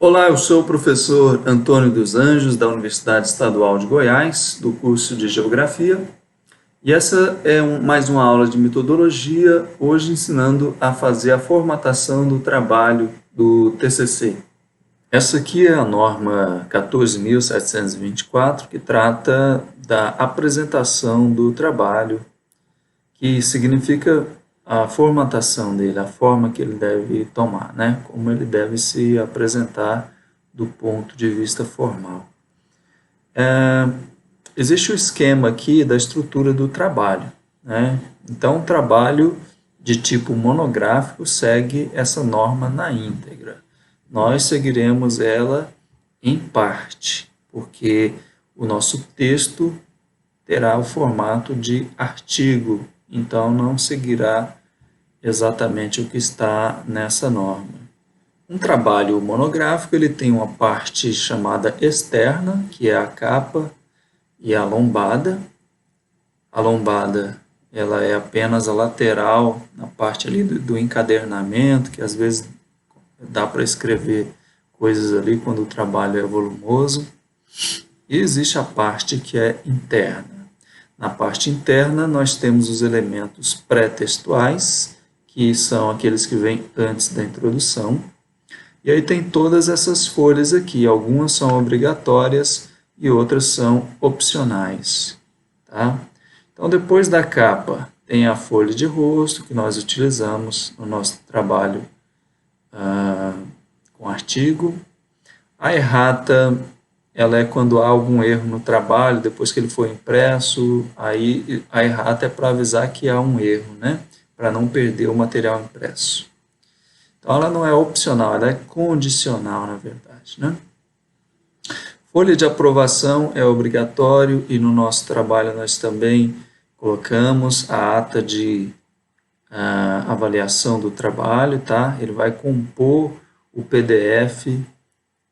Olá, eu sou o professor Antônio dos Anjos, da Universidade Estadual de Goiás, do curso de Geografia, e essa é mais uma aula de metodologia, hoje ensinando a fazer a formatação do trabalho do TCC. Essa aqui é a norma 14.724, que trata da apresentação do trabalho, que significa a formatação dele, a forma que ele deve tomar, né? Como ele deve se apresentar do ponto de vista formal. Existe o esquema aqui da estrutura do trabalho, né? Então, o trabalho de tipo monográfico segue essa norma na íntegra. Nós seguiremos ela em parte, porque o nosso texto terá o formato de artigo, então não seguirá exatamente o que está nessa norma. Um trabalho monográfico ele tem uma parte chamada externa, que é a capa e a lombada. A lombada ela é apenas a lateral, na parte ali do encadernamento, que às vezes dá para escrever coisas ali quando o trabalho é volumoso. E existe a parte que é interna. Na parte interna, nós temos os elementos pré-textuais, que são aqueles que vêm antes da introdução. E aí tem todas essas folhas aqui, algumas são obrigatórias e outras são opcionais. Tá? Então, depois da capa, tem a folha de rosto, que nós utilizamos no nosso trabalho com artigo. A errata ela é quando há algum erro no trabalho, depois que ele foi impresso, aí a errata é para avisar que há um erro, né? Para não perder o material impresso. Então, ela não é opcional, ela é condicional, na verdade, né? Folha de aprovação é obrigatório e no nosso trabalho nós também colocamos a ata de avaliação do trabalho, tá? Ele vai compor o PDF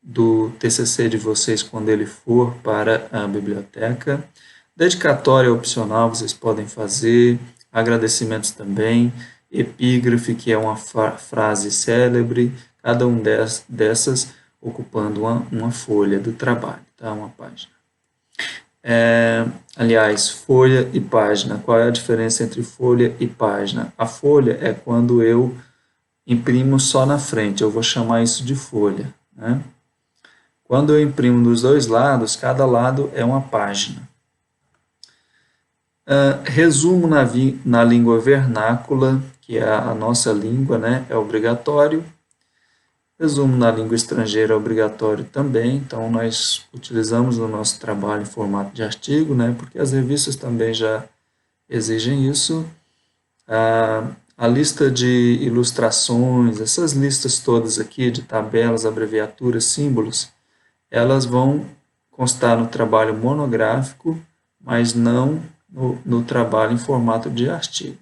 do TCC de vocês quando ele for para a biblioteca. Dedicatória opcional vocês podem fazer, agradecimentos também, epígrafe, que é uma frase célebre, cada um dessas ocupando uma folha do trabalho, tá? Uma página. Aliás, folha e página, qual é a diferença entre folha e página? A folha é quando eu imprimo só na frente, eu vou chamar isso de folha, né? Quando eu imprimo dos dois lados, cada lado é uma página. Resumo na língua vernácula, que é a nossa língua, né, é obrigatório. Resumo na língua estrangeira é obrigatório também, então nós utilizamos no nosso trabalho em formato de artigo, né, porque as revistas também já exigem isso. A lista de ilustrações, essas listas todas aqui de tabelas, abreviaturas, símbolos, elas vão constar no trabalho monográfico, mas não no trabalho em formato de artigo.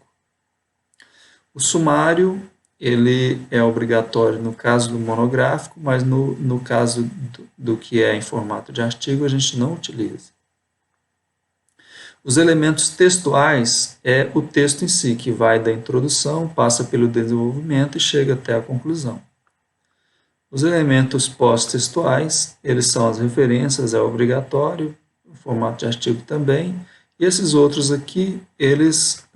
O sumário, ele é obrigatório no caso do monográfico, mas no caso do que é em formato de artigo, a gente não utiliza. Os elementos textuais é o texto em si, que vai da introdução, passa pelo desenvolvimento e chega até a conclusão. Os elementos pós-textuais, eles são as referências, é obrigatório, o formato de artigo também, e esses outros aqui, eles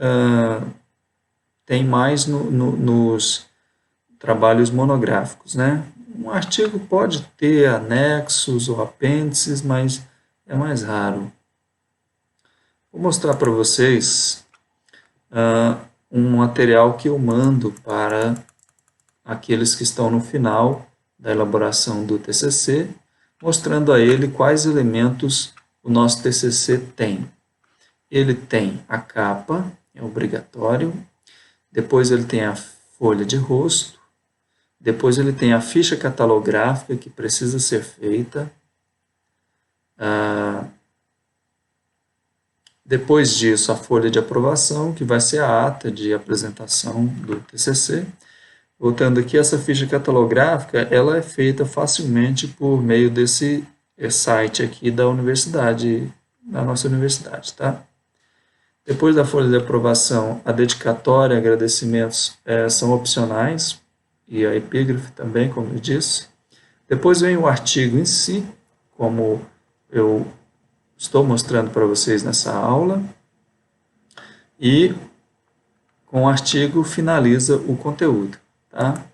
têm mais nos trabalhos monográficos, né? Um artigo pode ter anexos ou apêndices, mas é mais raro. Vou mostrar para vocês um material que eu mando para aqueles que estão no final da elaboração do TCC, mostrando a ele quais elementos o nosso TCC tem. Ele tem a capa, é obrigatório, depois ele tem a folha de rosto, depois ele tem a ficha catalográfica que precisa ser feita, depois disso a folha de aprovação, que vai ser a ata de apresentação do TCC. Voltando aqui, essa ficha catalográfica, ela é feita facilmente por meio desse site aqui da universidade, da nossa universidade, tá? Depois da folha de aprovação, a dedicatória, agradecimentos são opcionais, e a epígrafe também, como eu disse. Depois vem o artigo em si, como eu estou mostrando para vocês nessa aula, e com o artigo finaliza o conteúdo, tá?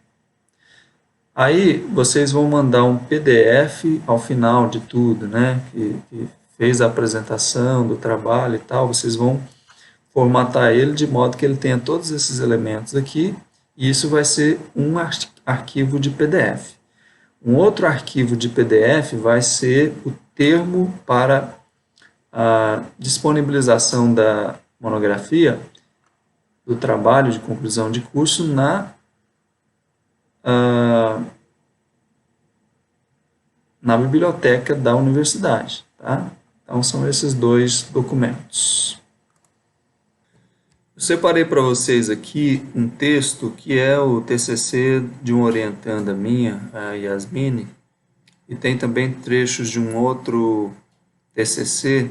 Aí vocês vão mandar um PDF ao final de tudo, né? Que fez a apresentação do trabalho e tal, vocês vão formatar ele de modo que ele tenha todos esses elementos aqui, e isso vai ser um arquivo de PDF. Um outro arquivo de PDF vai ser o termo para a disponibilização da monografia, do trabalho de conclusão de curso na biblioteca da universidade, tá? Então, são esses dois documentos. Eu separei para vocês aqui um texto que é o TCC de uma orientanda minha, a Yasmine, e tem também trechos de um outro TCC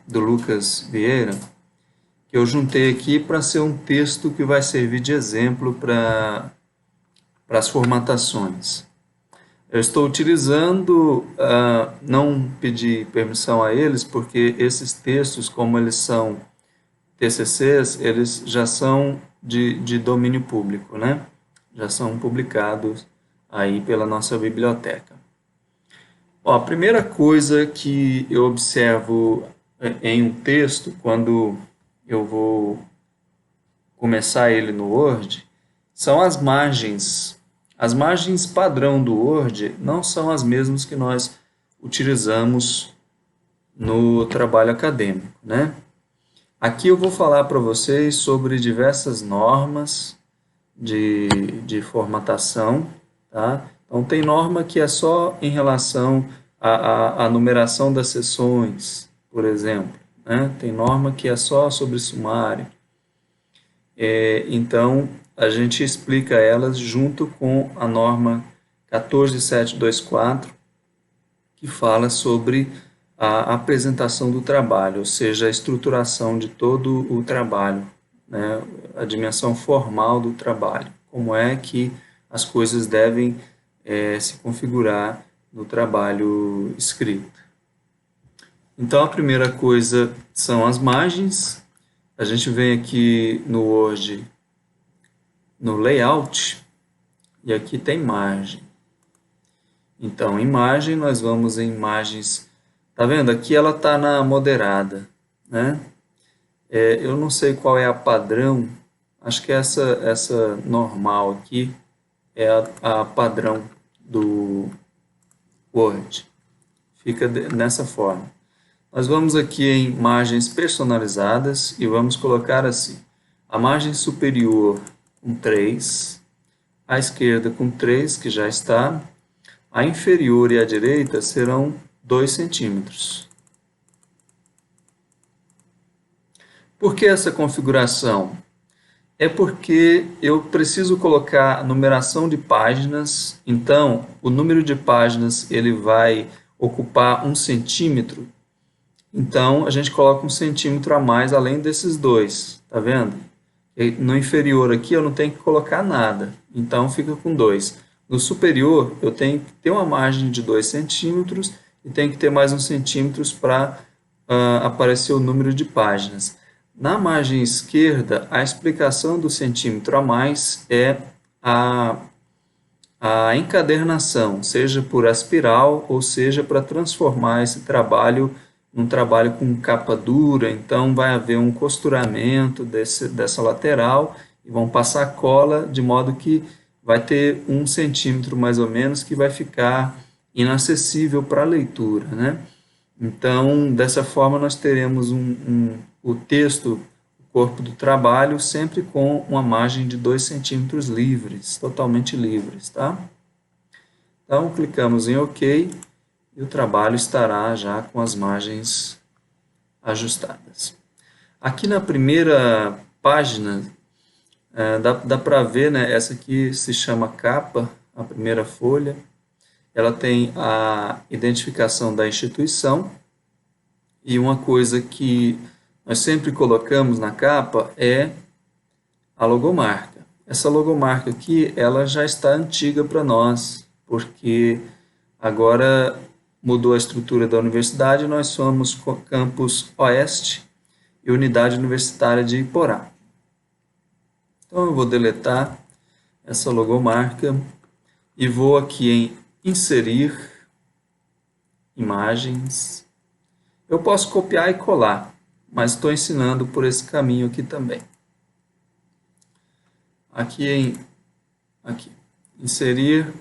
do Lucas Vieira, que eu juntei aqui para ser um texto que vai servir de exemplo para as formatações. Eu estou utilizando, não pedi permissão a eles, porque esses textos, como eles são TCCs, eles já são de domínio público, né? Já são publicados aí pela nossa biblioteca. Ó, a primeira coisa que eu observo em um texto, quando eu vou começar ele no Word, são as margens. As margens padrão do Word não são as mesmas que nós utilizamos no trabalho acadêmico, né? Aqui eu vou falar para vocês sobre diversas normas de formatação, tá? Então, tem norma que é só em relação à numeração das sessões, por exemplo, né? Tem norma que é só sobre sumário. Então, a gente explica elas junto com a norma 14724, que fala sobre a apresentação do trabalho, ou seja, a estruturação de todo o trabalho, né? A dimensão formal do trabalho, como é que as coisas devem se configurar no trabalho escrito. Então, a primeira coisa são as margens. A gente vem aqui no Word, no Layout, e aqui tem margem. Então, em margem, nós vamos em margens. Tá vendo? Aqui ela está na moderada, né? Eu não sei qual é a padrão, acho que essa normal aqui é a padrão do Word. Fica nessa forma. Nós vamos aqui em margens personalizadas e vamos colocar assim: a margem superior com 3, a esquerda com 3, que já está, a inferior e a direita serão 2 centímetros. Por que essa configuração? É porque eu preciso colocar a numeração de páginas, então o número de páginas ele vai ocupar 1 centímetro, então a gente coloca 1 centímetro a mais além desses 2, tá vendo? E no inferior aqui eu não tenho que colocar nada, então fica com 2. No superior eu tenho que ter uma margem de 2 centímetros e tenho que ter mais 1 centímetro para aparecer o número de páginas. Na margem esquerda, a explicação do centímetro a mais é a encadernação, seja por espiral ou seja para transformar esse trabalho num trabalho com capa dura. Então vai haver um costuramento dessa lateral e vão passar cola de modo que vai ter 1 centímetro mais ou menos que vai ficar inacessível para a leitura, né? Então, dessa forma, nós teremos o texto, o corpo do trabalho, sempre com uma margem de 2 centímetros livres, totalmente livres, tá? Então, clicamos em OK e o trabalho estará já com as margens ajustadas. Aqui na primeira página, dá para ver, né, essa aqui se chama capa, a primeira folha. Ela tem a identificação da instituição e uma coisa que nós sempre colocamos na capa é a logomarca. Essa logomarca aqui, ela já está antiga para nós, porque agora mudou a estrutura da universidade, nós somos campus Oeste e Unidade Universitária de Iporá. Então eu vou deletar essa logomarca e vou aqui em inserir imagens. Eu posso copiar e colar, mas estou ensinando por esse caminho aqui também. Aqui inserir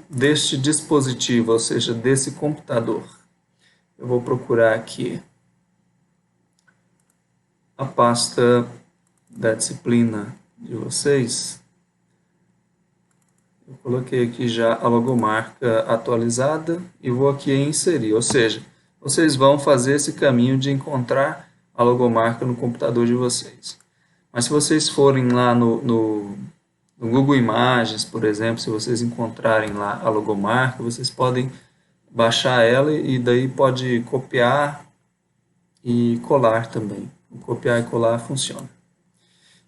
deste dispositivo, ou seja, desse computador. Eu vou procurar aqui a pasta da disciplina de vocês. Eu coloquei aqui já a logomarca atualizada e vou aqui em inserir, ou seja, vocês vão fazer esse caminho de encontrar a logomarca no computador de vocês. Mas se vocês forem lá no Google Imagens, por exemplo, se vocês encontrarem lá a logomarca, vocês podem baixar ela e daí pode copiar e colar também. O copiar e colar funciona.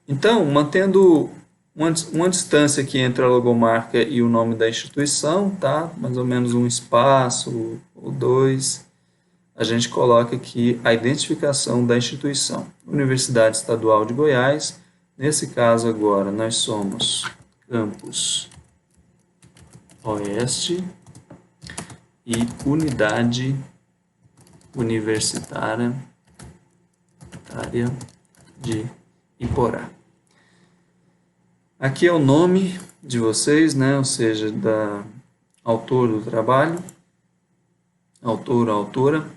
Então, mantendo uma distância aqui entre a logomarca e o nome da instituição, tá? Mais ou menos um espaço ou dois, a gente coloca aqui a identificação da instituição. Universidade Estadual de Goiás, nesse caso agora nós somos Campus Oeste e Unidade Universitária de Iporá. Aqui é o nome de vocês, né? Ou seja, da autor do trabalho, autor, autora.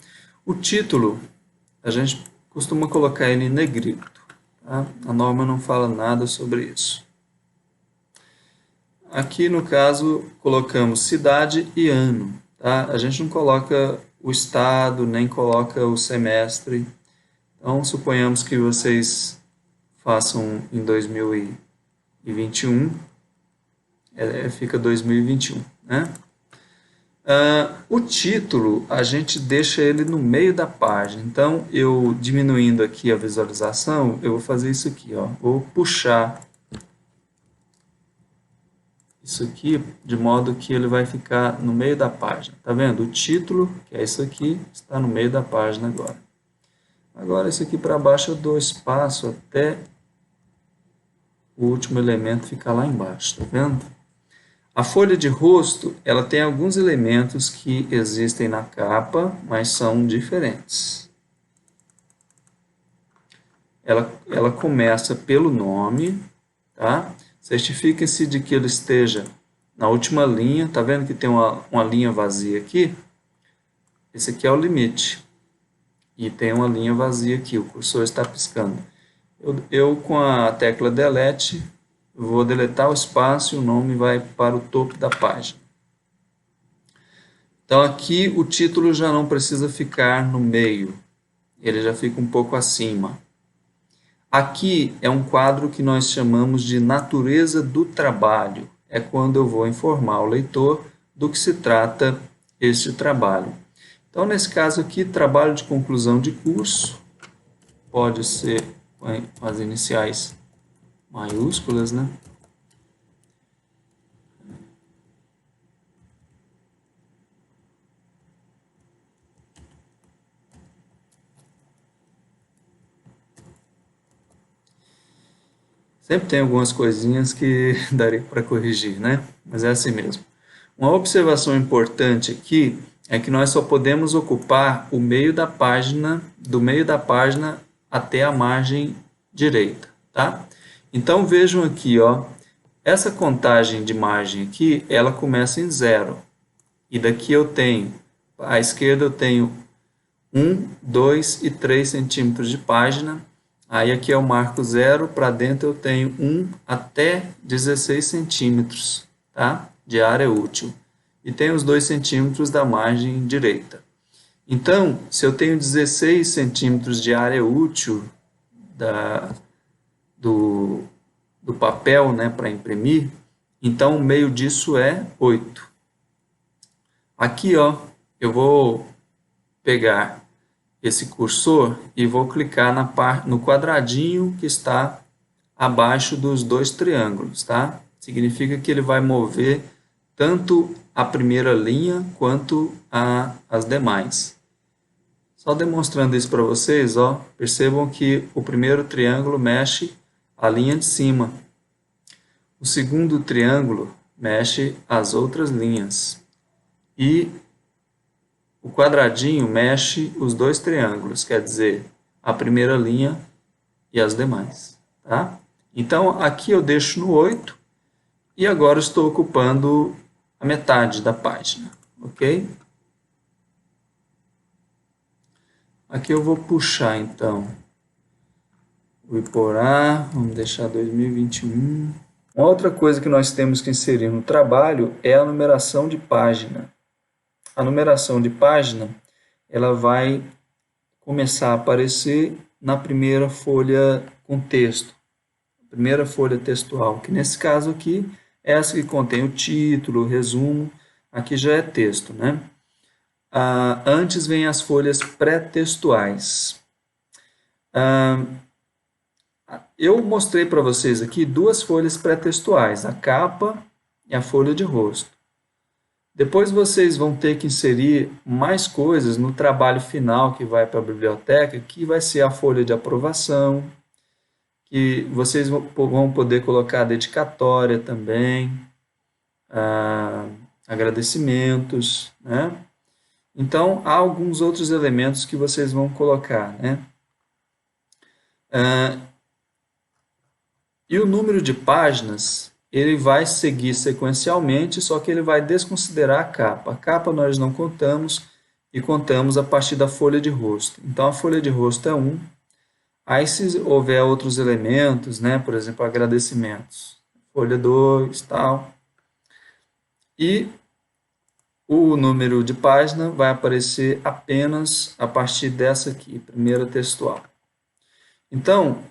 O título, a gente costuma colocar ele em negrito, tá? A norma não fala nada sobre isso. Aqui, no caso, colocamos cidade e ano, tá? A gente não coloca o estado, nem coloca o semestre. Então, suponhamos que vocês façam em 2021, fica 2021, né? O título, a gente deixa ele no meio da página. Então, eu diminuindo aqui a visualização, eu vou fazer isso aqui, ó. Vou puxar isso aqui de modo que ele vai ficar no meio da página. Tá vendo? O título, que é isso aqui, está no meio da página agora. Agora, isso aqui para baixo eu dou espaço até o último elemento ficar lá embaixo, tá vendo? A folha de rosto, ela tem alguns elementos que existem na capa, mas são diferentes. Ela começa pelo nome, tá? Certifiquem-se de que ele esteja na última linha, tá vendo que tem uma linha vazia aqui? Esse aqui é o limite. E tem uma linha vazia aqui, o cursor está piscando. Eu com a tecla Delete, vou deletar o espaço e o nome vai para o topo da página. Então aqui o título já não precisa ficar no meio, ele já fica um pouco acima. Aqui é um quadro que nós chamamos de natureza do trabalho. É quando eu vou informar o leitor do que se trata este trabalho. Então, nesse caso aqui, trabalho de conclusão de curso, pode ser com as iniciais maiúsculas, né? Sempre tem algumas coisinhas que daria para corrigir, né? Mas é assim mesmo. Uma observação importante aqui é que nós só podemos ocupar o meio da página, do meio da página até a margem direita, tá? Então vejam aqui, ó, essa contagem de margem aqui, ela começa em 0. E daqui eu tenho, à esquerda eu tenho 1, 2 e 3 centímetros de página. Aí aqui é o marco 0, para dentro eu tenho 1 até 16 centímetros, tá? De área útil. E tem os 2 centímetros da margem direita. Então, se eu tenho 16 centímetros de área útil do papel, né, para imprimir, então o meio disso é 8. Aqui, ó, eu vou pegar esse cursor e vou clicar no quadradinho que está abaixo dos dois triângulos, tá? significa que ele vai mover tanto a primeira linha quanto as demais. Só demonstrando isso para vocês, ó, percebam que o primeiro triângulo mexe a linha de cima. O segundo triângulo mexe as outras linhas. E o quadradinho mexe os dois triângulos, quer dizer, a primeira linha e as demais. Tá? Então, aqui eu deixo no 8 e agora estou ocupando a metade da página. Ok? Aqui eu vou puxar, então, o Iporá, vamos deixar 2021. Uma outra coisa que nós temos que inserir no trabalho é a numeração de página. A numeração de página, ela vai começar a aparecer na primeira folha com texto, primeira folha textual, que nesse caso aqui é essa que contém o título, o resumo, aqui já é texto, né? Antes vem as folhas pré-textuais. Eu mostrei para vocês aqui duas folhas pré-textuais, a capa e a folha de rosto. Depois vocês vão ter que inserir mais coisas no trabalho final que vai para a biblioteca, que vai ser a folha de aprovação, que vocês vão poder colocar dedicatória também, agradecimentos, né? Então, há alguns outros elementos que vocês vão colocar, né? E o número de páginas, ele vai seguir sequencialmente, só que ele vai desconsiderar a capa. A capa nós não contamos e contamos a partir da folha de rosto. Então, a folha de rosto é 1. Aí, se houver outros elementos, né, por exemplo, agradecimentos, folha 2, tal. E o número de página vai aparecer apenas a partir dessa aqui, primeira textual. Então,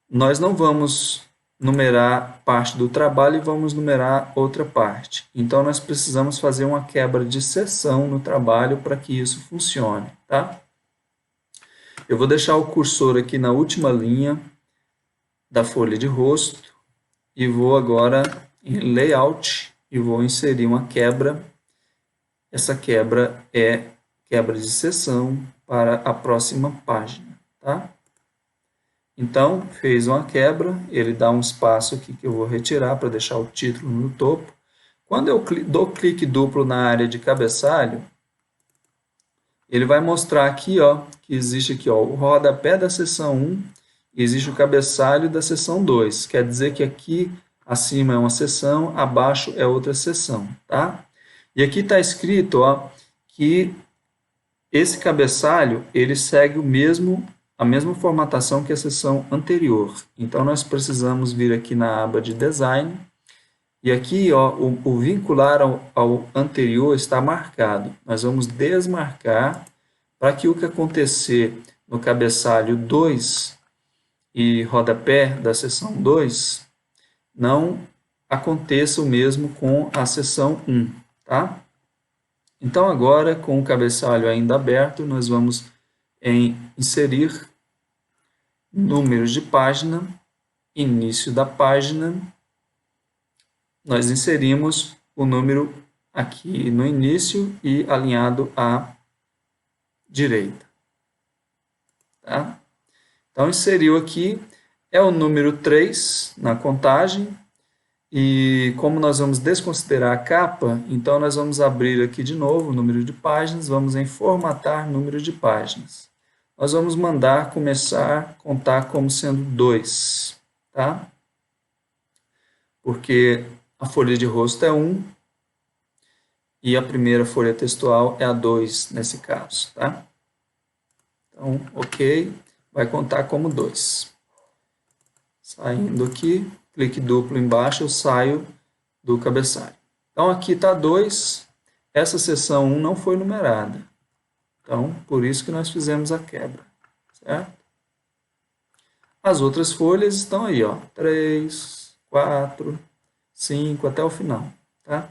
nós não vamos numerar parte do trabalho e vamos numerar outra parte. Então, nós precisamos fazer uma quebra de seção no trabalho para que isso funcione, tá? Eu vou deixar o cursor aqui na última linha da folha de rosto e vou agora em Layout e vou inserir uma quebra. Essa quebra é quebra de seção para a próxima página, tá? Então, fez uma quebra, ele dá um espaço aqui que eu vou retirar para deixar o título no topo. Quando eu dou clique duplo na área de cabeçalho, ele vai mostrar aqui, ó, que existe aqui, ó, o rodapé da seção 1 e existe o cabeçalho da seção 2. Quer dizer que aqui acima é uma seção, abaixo é outra seção, tá? E aqui está escrito, ó, que esse cabeçalho ele segue a mesma formatação que a seção anterior. Então, nós precisamos vir aqui na aba de Design, e aqui ó, o vincular ao anterior está marcado. Nós vamos desmarcar para que o que acontecer no cabeçalho 2 e rodapé da seção 2 não aconteça o mesmo com a seção 1, tá? Então, agora, com o cabeçalho ainda aberto, nós vamos inserir números de página, início da página. Nós inserimos o número aqui no início e alinhado à direita. Tá? Então, inseriu aqui, é o número 3 na contagem, e como nós vamos desconsiderar a capa, então nós vamos abrir aqui de novo o número de páginas, vamos em formatar número de páginas. Nós vamos mandar começar a contar como sendo 2, tá? Porque a folha de rosto é 1 e a primeira folha textual é a 2 nesse caso, tá? Então, ok, vai contar como 2. Saindo aqui, clique duplo embaixo, eu saio do cabeçalho. Então, aqui está 2, essa seção 1 não foi numerada. Então, por isso que nós fizemos a quebra, certo? As outras folhas estão aí, ó, 3, 4, 5, até o final, tá?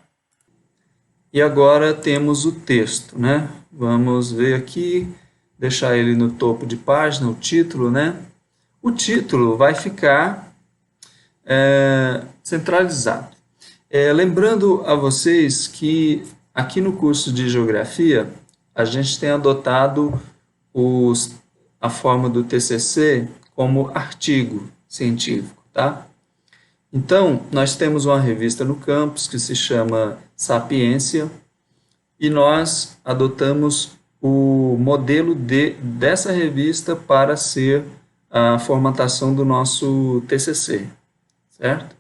E agora temos o texto, né? Vamos ver aqui, deixar ele no topo de página, o título, né? O título vai ficar centralizado. Lembrando a vocês que aqui no curso de Geografia, a gente tem adotado a forma do TCC como artigo científico, tá? Então, nós temos uma revista no campus que se chama Sapiência e nós adotamos o modelo dessa revista para ser a formatação do nosso TCC, certo?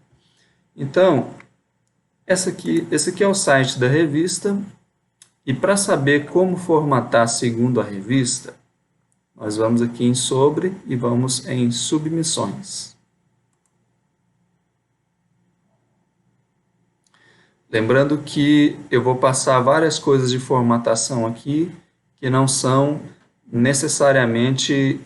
Então, esse aqui é o site da revista e para saber como formatar segundo a revista, nós vamos aqui em Sobre e vamos em Submissões. Lembrando que eu vou passar várias coisas de formatação aqui que não são necessariamente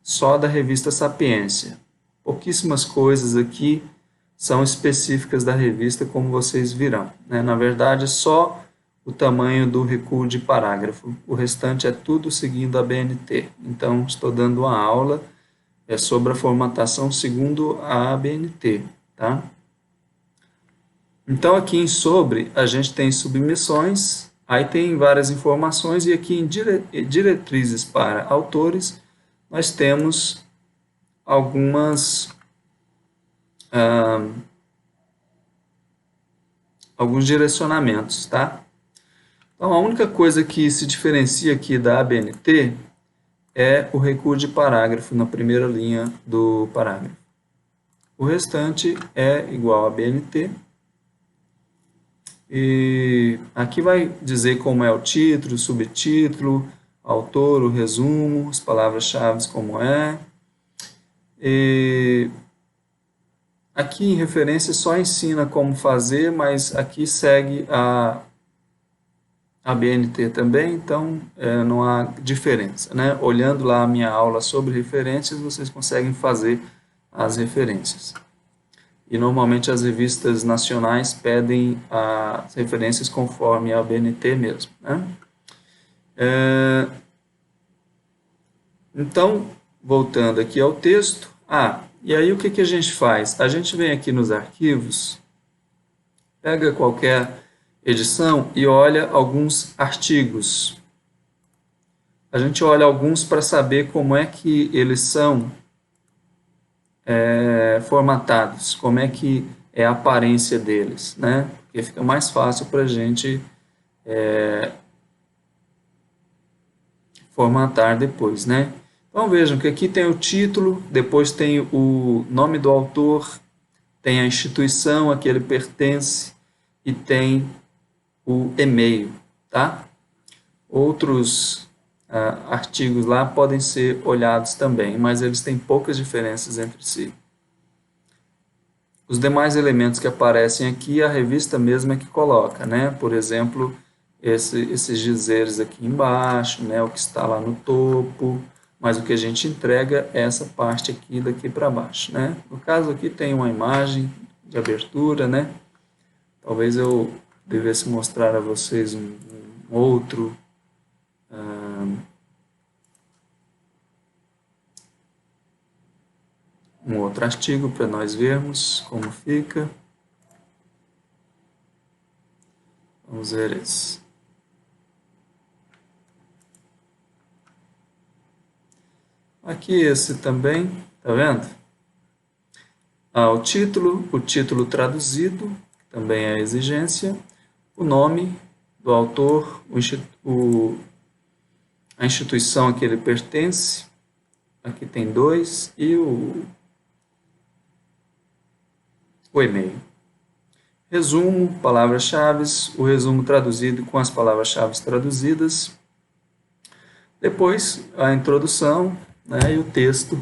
só da revista Sapiência. Pouquíssimas coisas aqui são específicas da revista, como vocês virão, né? Na verdade, só o tamanho do recuo de parágrafo. O restante é tudo seguindo a BNT. Então, estou dando uma aula sobre a formatação segundo a ABNT, tá? Então, aqui em Sobre, a gente tem submissões, aí tem várias informações, e aqui em diretrizes para autores, nós temos alguns direcionamentos, tá? Então, a única coisa que se diferencia aqui da ABNT é o recuo de parágrafo na primeira linha do parágrafo. O restante é igual a ABNT. E aqui vai dizer como é o título, o subtítulo, autor, o resumo, as palavras-chave como é. E aqui em referência só ensina como fazer, mas aqui segue a BNT também, então não há diferença, né? Olhando lá a minha aula sobre referências, vocês conseguem fazer as referências. E normalmente as revistas nacionais pedem as referências conforme a BNT mesmo, né? Então, voltando aqui ao texto, e aí o que a gente faz? A gente vem aqui nos arquivos, pega qualquer edição e olha alguns artigos. A gente olha alguns para saber como é que eles são formatados, como é que é a aparência deles, né? Porque fica mais fácil para a gente formatar depois, né? Então vejam que aqui tem o título, depois tem o nome do autor, tem a instituição a que ele pertence e tem o e-mail, tá? Outros artigos lá podem ser olhados também, mas eles têm poucas diferenças entre si. Os demais elementos que aparecem aqui, a revista mesma é que coloca, né? Por exemplo, esses dizeres aqui embaixo, né? O que está lá no topo, mas o que a gente entrega é essa parte aqui, daqui para baixo, né? No caso aqui tem uma imagem de abertura, né? Talvez eu devesse mostrar a vocês um outro artigo para nós vermos como fica. Vamos ver esse. Aqui esse também, tá vendo? O título traduzido, que também é a exigência, o nome do autor, a instituição a que ele pertence, aqui tem 2, e o e-mail. Resumo, palavras-chave, o resumo traduzido com as palavras-chave traduzidas. Depois, a introdução, né, e o texto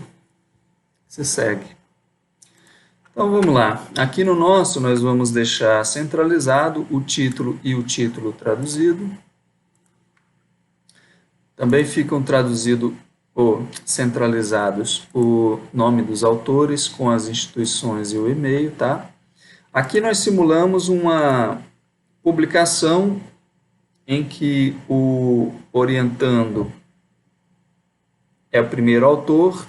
se segue. Então, vamos lá. Aqui no nosso, nós vamos deixar centralizado o título e o título traduzido. Também ficam traduzidos ou centralizados o nome dos autores com as instituições e o e-mail, tá? Aqui nós simulamos uma publicação em que o orientando é o primeiro autor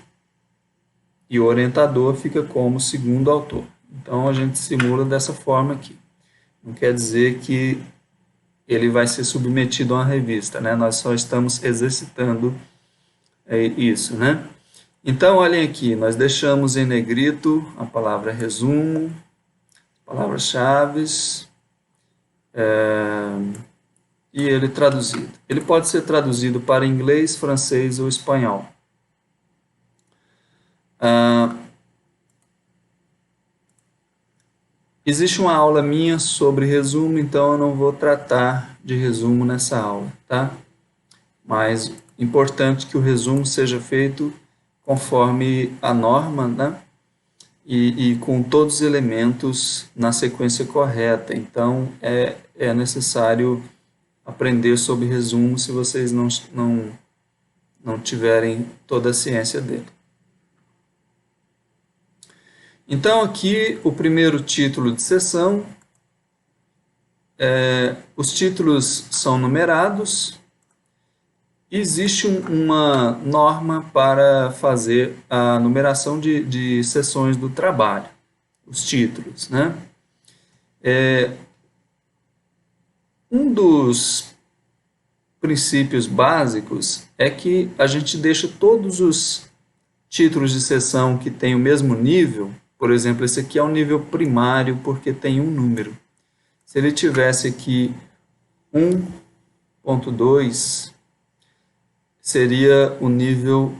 e o orientador fica como segundo autor. Então, a gente simula dessa forma aqui. Não quer dizer que ele vai ser submetido a uma revista, né? Nós só estamos exercitando isso, né? Então, olhem aqui, nós deixamos em negrito a palavra resumo, palavras-chave, e ele traduzido. Ele pode ser traduzido para inglês, francês ou espanhol. Existe uma aula minha sobre resumo, então eu não vou tratar de resumo nessa aula, tá? Mas importante que o resumo seja feito conforme a norma, né? E com todos os elementos na sequência correta. Então, é necessário aprender sobre resumo se vocês não tiverem toda a ciência dele. Então, aqui o primeiro título de sessão. Os títulos são numerados. Existe uma norma para fazer a numeração de sessões do trabalho, os títulos, né? Um dos princípios básicos é que a gente deixa todos os títulos de sessão que têm o mesmo nível. Por exemplo, esse aqui é o nível primário porque tem um número. Se ele tivesse aqui 1.2, seria o nível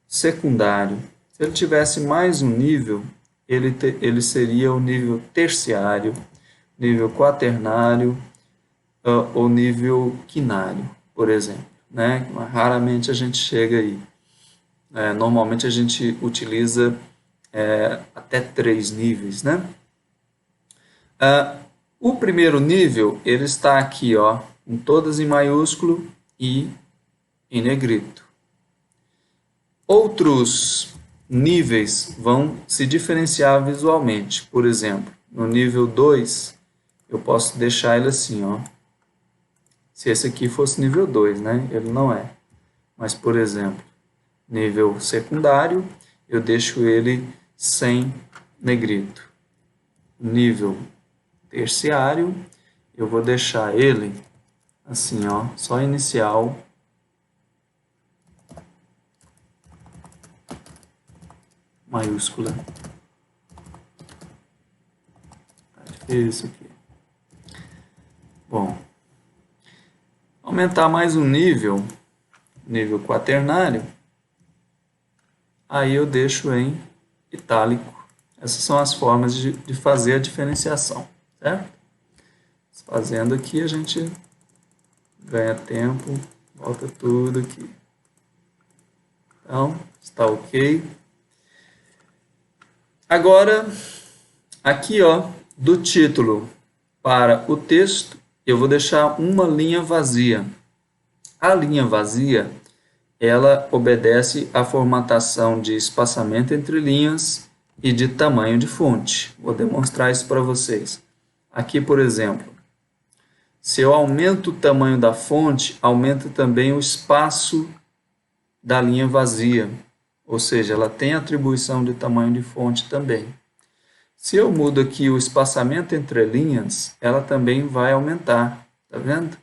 secundário. Se ele tivesse mais um nível, ele seria o nível terciário, nível quaternário ou nível quinário, por exemplo, né? Raramente a gente chega aí. Normalmente a gente utiliza até 3 níveis, né? O primeiro nível, ele está aqui, ó, com todas em maiúsculo e em negrito. Outros níveis vão se diferenciar visualmente. Por exemplo, no nível 2, eu posso deixar ele assim, ó. Se esse aqui fosse nível 2, né? Ele não é. Mas, por exemplo, nível secundário, eu deixo ele sem negrito. Nível terciário, eu vou deixar ele assim, ó, só inicial, maiúscula. Tá difícil isso aqui. Bom, aumentar mais um nível, nível quaternário, aí eu deixo em itálico. Essas são as formas de fazer a diferenciação, certo? Fazendo aqui a gente ganha tempo, volta tudo aqui. Então, está ok. Agora, aqui, ó, do título para o texto, eu vou deixar uma linha vazia. A linha vazia, ela obedece à formatação de espaçamento entre linhas e de tamanho de fonte. Vou demonstrar isso para vocês. Aqui, por exemplo, se eu aumento o tamanho da fonte, aumenta também o espaço da linha vazia. Ou seja, ela tem atribuição de tamanho de fonte também. Se eu mudo aqui o espaçamento entre linhas, ela também vai aumentar. Tá vendo?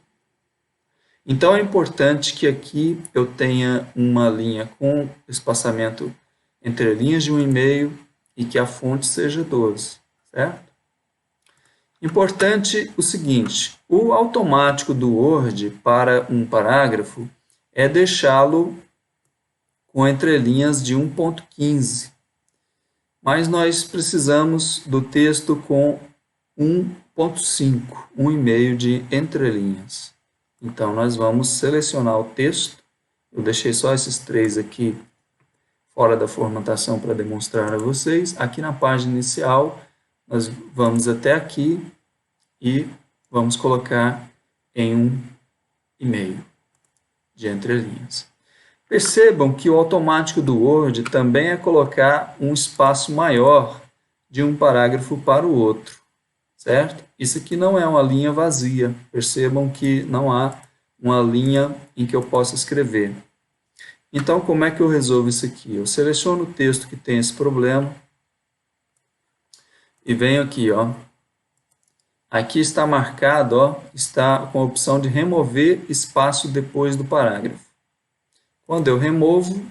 Então, é importante que aqui eu tenha uma linha com espaçamento entre linhas de 1,5 e que a fonte seja 12, certo? Importante o seguinte, o automático do Word para um parágrafo é deixá-lo com entrelinhas de 1.15, mas nós precisamos do texto com 1.5, 1,5 de entrelinhas. Então, nós vamos selecionar o texto. Eu deixei só esses 3 aqui fora da formatação para demonstrar a vocês. Aqui na página inicial, nós vamos até aqui e vamos colocar em 1,5 de entrelinhas. Percebam que o automático do Word também é colocar um espaço maior de um parágrafo para o outro, certo? Isso aqui não é uma linha vazia. Percebam que não há uma linha em que eu possa escrever. Então, como é que eu resolvo isso aqui? Eu seleciono o texto que tem esse problema. e venho aqui, ó. Aqui está marcado, ó, está com a opção de remover espaço depois do parágrafo. Quando eu removo,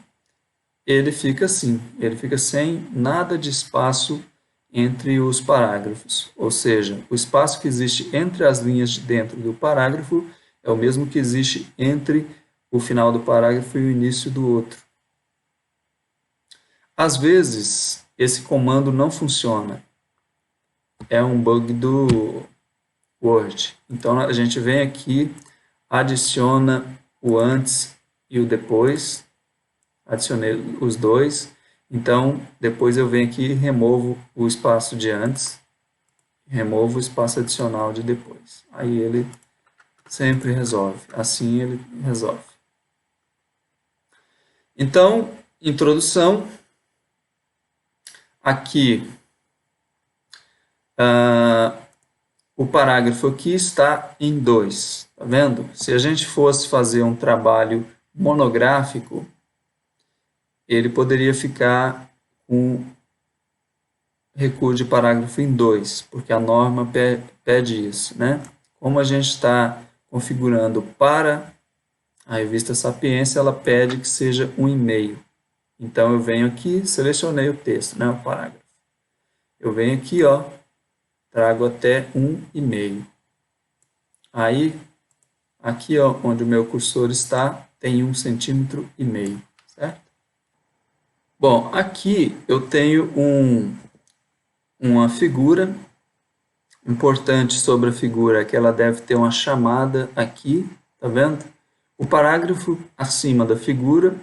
ele fica assim, ele fica sem nada de espaço entre os parágrafos, ou seja, o espaço que existe entre as linhas de dentro do parágrafo é o mesmo que existe entre o final do parágrafo e o início do outro. Às vezes, esse comando não funciona, é um bug do Word. Então, a gente vem aqui, adiciona o antes e o depois, adicionei os dois, então depois eu venho aqui e removo o espaço de antes, removo o espaço adicional de depois. Aí ele sempre resolve, assim ele resolve. Então, introdução, aqui o parágrafo aqui está em 2, tá vendo? Se a gente fosse fazer um trabalho monográfico, ele poderia ficar com recuo de parágrafo em 2, porque a norma pede isso, né? Como a gente está configurando para a revista Sapiência, ela pede que seja 1,5. Então, eu venho aqui, selecionei o texto, né, o parágrafo. Eu venho aqui, ó, trago até 1,5. Aí, aqui, ó, onde o meu cursor está, tem 1,5 centímetros, certo? Bom, aqui eu tenho uma figura. Importante sobre a figura é que ela deve ter uma chamada aqui, tá vendo? O parágrafo acima da figura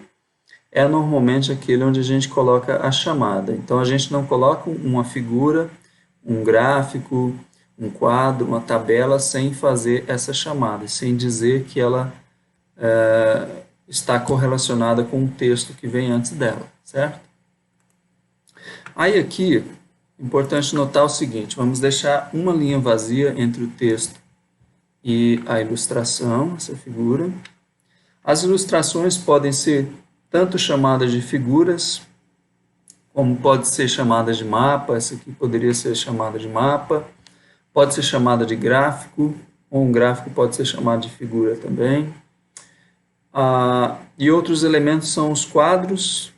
é normalmente aquele onde a gente coloca a chamada. Então, a gente não coloca uma figura, um gráfico, um quadro, uma tabela, sem fazer essa chamada, sem dizer que ela está correlacionada com o texto que vem antes dela, certo? Aí aqui, importante notar o seguinte, vamos deixar uma linha vazia entre o texto e a ilustração, essa figura. As ilustrações podem ser tanto chamadas de figuras, como pode ser chamada de mapa, essa aqui poderia ser chamada de mapa, pode ser chamada de gráfico, ou um gráfico pode ser chamado de figura também. E outros elementos são os quadros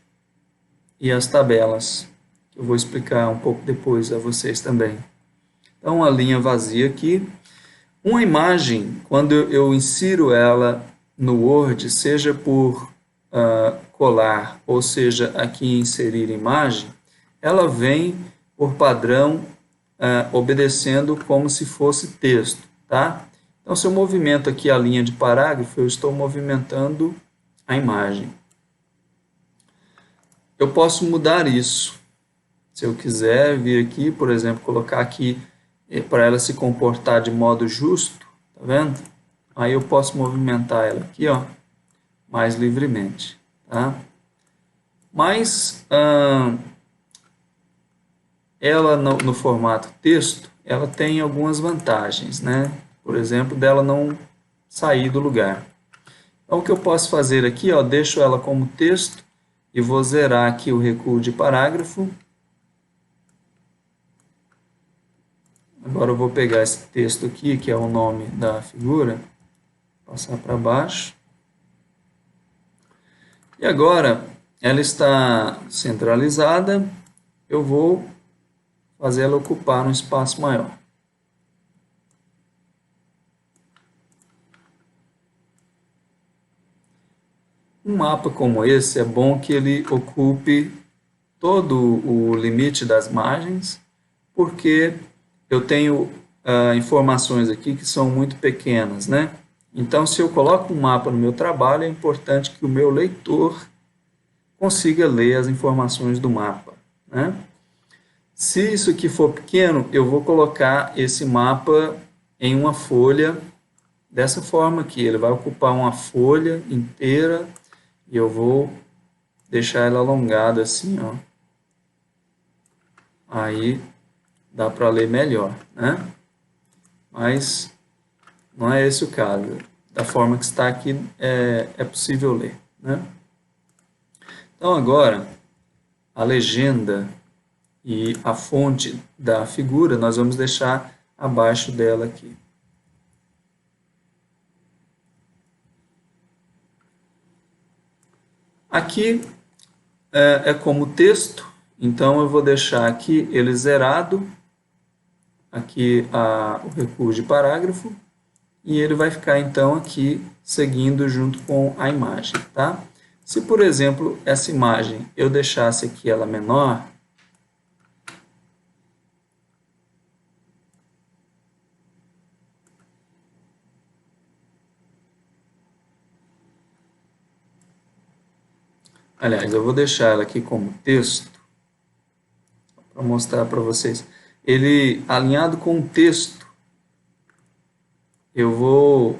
e as tabelas, que eu vou explicar um pouco depois a vocês também. Então, a linha vazia aqui. Uma imagem, quando eu insiro ela no Word, seja por colar, ou seja, aqui em inserir imagem, ela vem por padrão obedecendo como se fosse texto, tá? Então, se eu movimento aqui a linha de parágrafo, eu estou movimentando a imagem. Eu posso mudar isso. Se eu quiser vir aqui, por exemplo, colocar aqui para ela se comportar de modo justo, tá vendo? Aí eu posso movimentar ela aqui, ó, mais livremente, tá? Mas ela no formato texto, ela tem algumas vantagens, né? Por exemplo, dela não sair do lugar. Então, o que eu posso fazer aqui, ó, deixo ela como texto e vou zerar aqui o recuo de parágrafo. Agora eu vou pegar esse texto aqui, que é o nome da figura, passar para baixo. E agora, ela está centralizada, eu vou fazer ela ocupar um espaço maior. Um mapa como esse é bom que ele ocupe todo o limite das margens, porque eu tenho informações aqui que são muito pequenas, né? Então, se eu coloco um mapa no meu trabalho, é importante que o meu leitor consiga ler as informações do mapa, né? Se isso aqui for pequeno, eu vou colocar esse mapa em uma folha dessa forma aqui. Ele vai ocupar uma folha inteira e eu vou deixar ela alongada assim, ó. Aí dá para ler melhor, né? Mas não é esse o caso. Da forma que está aqui, é possível ler, né? Então, agora, a legenda E a fonte da figura nós vamos deixar abaixo dela aqui. Aqui é como texto, então eu vou deixar aqui ele zerado, aqui o recuo de parágrafo, e ele vai ficar então aqui seguindo junto com a imagem, tá? Se, por exemplo, essa imagem eu deixasse aqui ela menor, aliás, eu vou deixar ela aqui como texto, para mostrar para vocês. Ele, alinhado com o texto, eu vou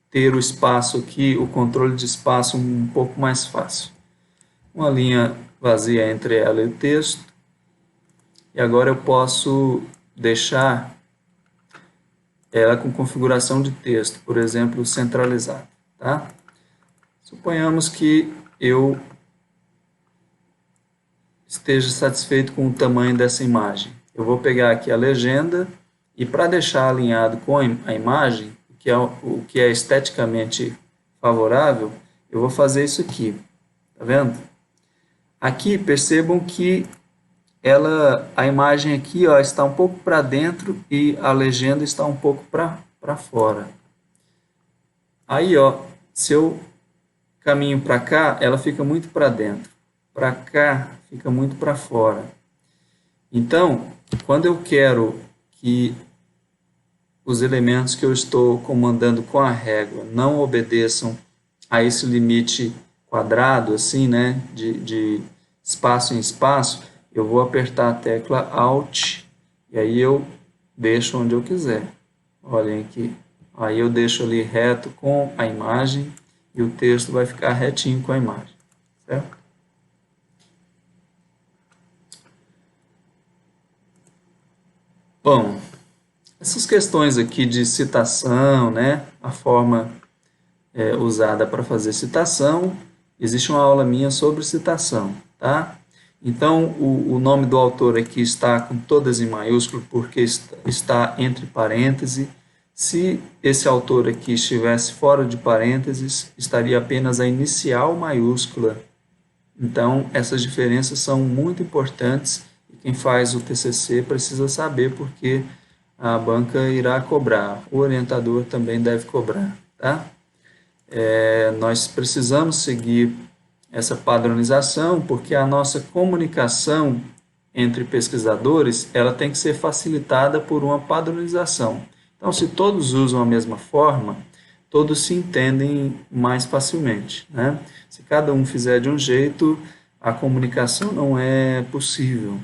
ter o espaço aqui, o controle de espaço um pouco mais fácil. Uma linha vazia entre ela e o texto. E agora eu posso deixar ela com configuração de texto, por exemplo, centralizado, tá? Suponhamos que eu esteja satisfeito com o tamanho dessa imagem. Eu vou pegar aqui a legenda e, para deixar alinhado com a imagem, o que é esteticamente favorável, eu vou fazer isso aqui, tá vendo? Aqui percebam que a imagem aqui, ó, está um pouco para dentro e a legenda está um pouco para fora. Aí, ó, se eu caminho para cá, ela fica muito para dentro. Para cá, fica muito para fora. Então, quando eu quero que os elementos que eu estou comandando com a régua não obedeçam a esse limite quadrado, assim, né, de espaço em espaço, eu vou apertar a tecla Alt e aí eu deixo onde eu quiser. Olhem aqui. Aí eu deixo ali reto com a imagem e o texto vai ficar retinho com a imagem, certo? Bom, essas questões aqui de citação, né, a forma usada para fazer citação, existe uma aula minha sobre citação, tá? Então, o nome do autor aqui está com todas em maiúsculo porque está entre parênteses. Se esse autor aqui estivesse fora de parênteses, estaria apenas a inicial maiúscula. Então, essas diferenças são muito importantes e quem faz o TCC precisa saber porque a banca irá cobrar, o orientador também deve cobrar, tá? Nós precisamos seguir essa padronização porque a nossa comunicação entre pesquisadores ela tem que ser facilitada por uma padronização. Então, se todos usam a mesma forma, todos se entendem mais facilmente, né? Se cada um fizer de um jeito, a comunicação não é possível.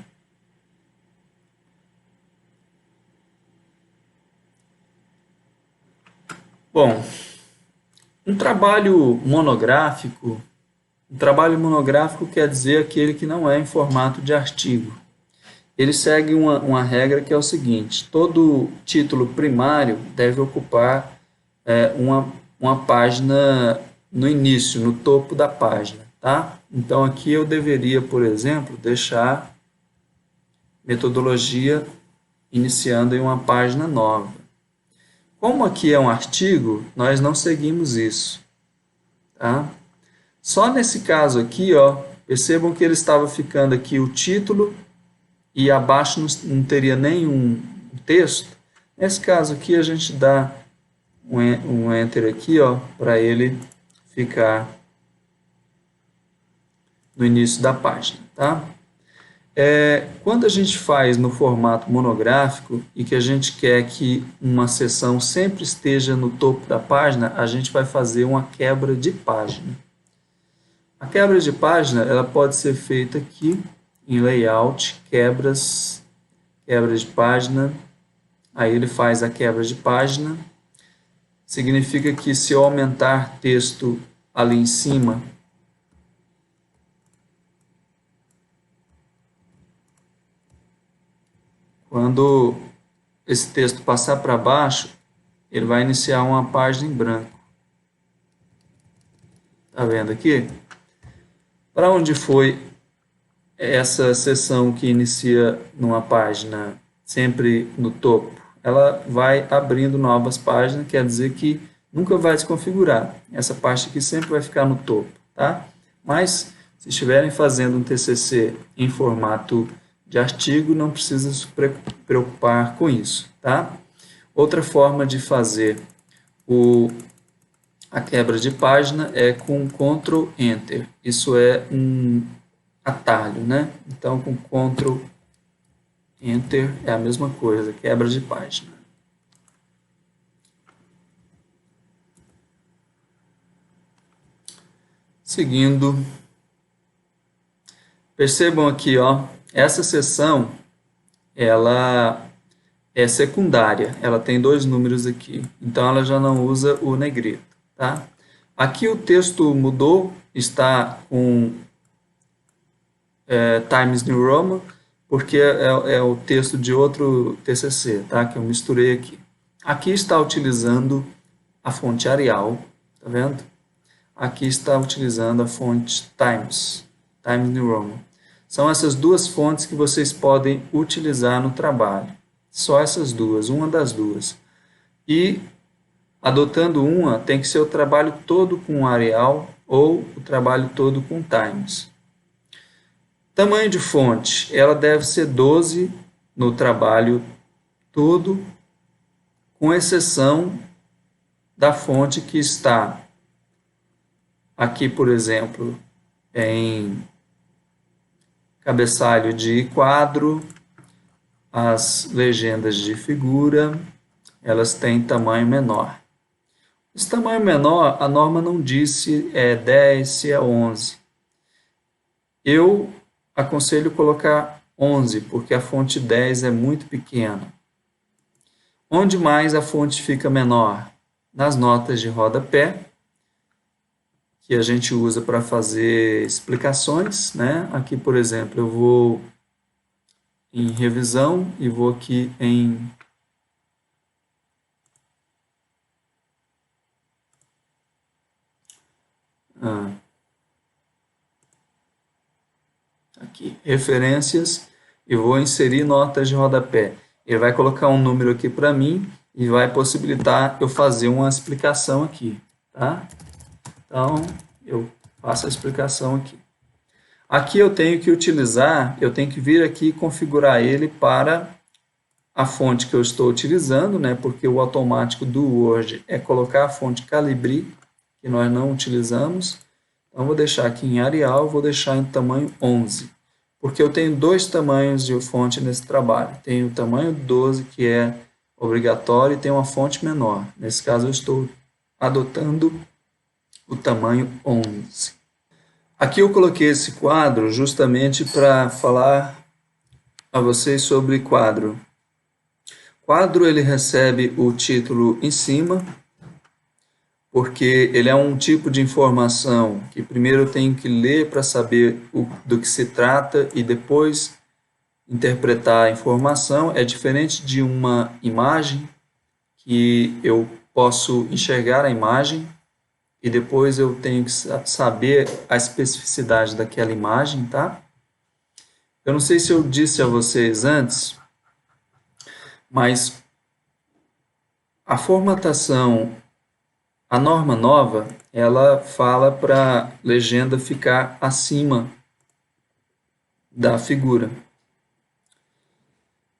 Bom, um trabalho monográfico quer dizer aquele que não é em formato de artigo. Ele segue uma regra que é o seguinte: todo título primário deve ocupar uma página no início, no topo da página, tá? Então aqui eu deveria, por exemplo, deixar metodologia iniciando em uma página nova. Como aqui é um artigo, nós não seguimos isso, tá? Só nesse caso aqui, ó, percebam que ele estava ficando aqui o título e abaixo não teria nenhum texto. Nesse caso aqui a gente dá um Enter aqui, ó, para ele ficar no início da página, tá? Quando a gente faz no formato monográfico e que a gente quer que uma seção sempre esteja no topo da página, a gente vai fazer uma quebra de página. A quebra de página ela pode ser feita aqui em Layout, quebra de página, aí ele faz a quebra de página. Significa que se eu aumentar texto ali em cima, quando esse texto passar para baixo, ele vai iniciar uma página em branco. Tá vendo aqui? Para onde foi essa seção que inicia numa página sempre no topo, ela vai abrindo novas páginas, quer dizer que nunca vai desconfigurar. Essa parte aqui sempre vai ficar no topo, tá? Mas, se estiverem fazendo um TCC em formato de artigo, não precisa se preocupar com isso, tá? Outra forma de fazer a quebra de página é com Ctrl Enter. Isso é um atalho, né? Então, com Ctrl Enter é a mesma coisa, quebra de página. Seguindo, percebam aqui, ó, essa seção, ela é secundária, ela tem dois números aqui, então ela já não usa o negrito, tá? Aqui o texto mudou, está com Times New Roman, porque é o texto de outro TCC, tá? Que eu misturei aqui. Aqui está utilizando a fonte Arial, tá vendo? Aqui está utilizando a fonte Times New Roman. São essas duas fontes que vocês podem utilizar no trabalho. Só essas duas, uma das duas. E, adotando uma, tem que ser o trabalho todo com Arial ou o trabalho todo com Times. Tamanho de fonte, ela deve ser 12 no trabalho todo, com exceção da fonte que está aqui, por exemplo, em cabeçalho de quadro, as legendas de figura, elas têm tamanho menor. Esse tamanho menor, a norma não diz se é 10, se é 11. Eu aconselho colocar 11, porque a fonte 10 é muito pequena. Onde mais a fonte fica menor? Nas notas de rodapé, que a gente usa para fazer explicações, né? Aqui, por exemplo, eu vou em revisão e vou aqui em aqui, referências, e vou inserir notas de rodapé. Ele vai colocar um número aqui para mim e vai possibilitar eu fazer uma explicação aqui, tá? Então, eu faço a explicação aqui. Aqui eu tenho que utilizar, eu tenho que vir aqui e configurar ele para a fonte que eu estou utilizando, né? Porque o automático do Word é colocar a fonte Calibri, que nós não utilizamos. Então, vou deixar aqui em Arial, vou deixar em tamanho 11. Porque eu tenho dois tamanhos de fonte nesse trabalho. Tem o tamanho 12, que é obrigatório, e tem uma fonte menor. Nesse caso, eu estou adotando o tamanho 11. Aqui eu coloquei esse quadro justamente para falar a vocês sobre quadro. Quadro, ele recebe o título em cima, porque ele é um tipo de informação que primeiro eu tenho que ler para saber do que se trata e depois interpretar a informação. É diferente de uma imagem, que eu posso enxergar a imagem e depois eu tenho que saber a especificidade daquela imagem, tá? Eu não sei se eu disse a vocês antes, mas a formatação, a norma nova, ela fala para a legenda ficar acima da figura.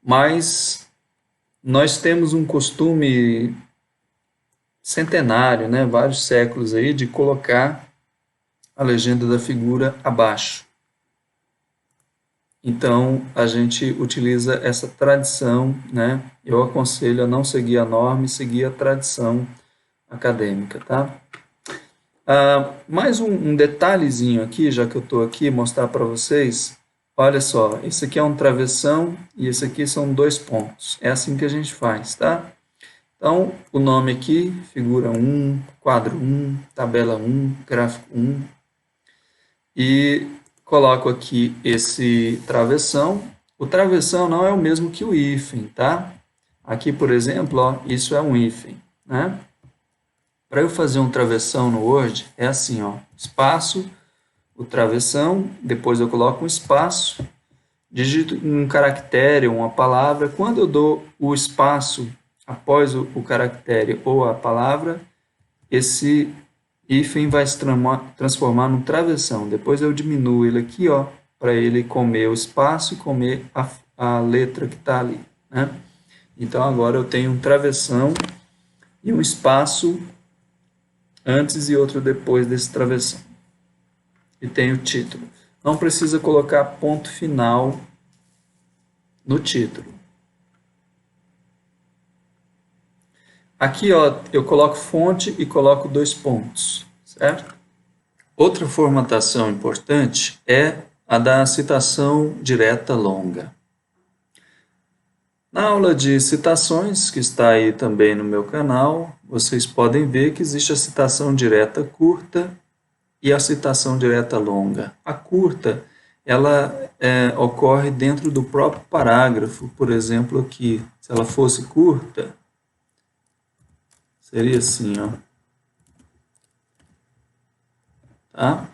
Mas nós temos um costume centenário, né, vários séculos aí, de colocar a legenda da figura abaixo. Então, a gente utiliza essa tradição, né? Eu aconselho a não seguir a norma e seguir a tradição acadêmica, tá? Mais um detalhezinho aqui, já que eu estou aqui, mostrar para vocês. Olha só, esse aqui é um travessão e esse aqui são dois pontos. É assim que a gente faz, tá? Então, o nome aqui, figura 1, quadro 1, tabela 1, gráfico 1. E coloco aqui esse travessão. O travessão não é o mesmo que o hífen, tá? Aqui, por exemplo, ó, isso é um hífen, né? Para eu fazer um travessão no Word, é assim, ó, espaço, o travessão, depois eu coloco um espaço, digito um caractere, uma palavra. Quando eu dou o espaço após o caractere ou a palavra, esse hífen vai se transformar num travessão. Depois eu diminuo ele aqui, ó, para ele comer o espaço e comer a letra que está ali, né? Então agora eu tenho um travessão e um espaço antes e outro depois desse travessão. E tem o título. Não precisa colocar ponto final no título. Aqui, ó, eu coloco fonte e coloco 2 pontos, certo? Outra formatação importante é a da citação direta longa. Na aula de citações, que está aí também no meu canal, vocês podem ver que existe a citação direta curta e a citação direta longa. A curta, ela ocorre dentro do próprio parágrafo. Por exemplo, aqui, se ela fosse curta, seria assim, ó. Tá?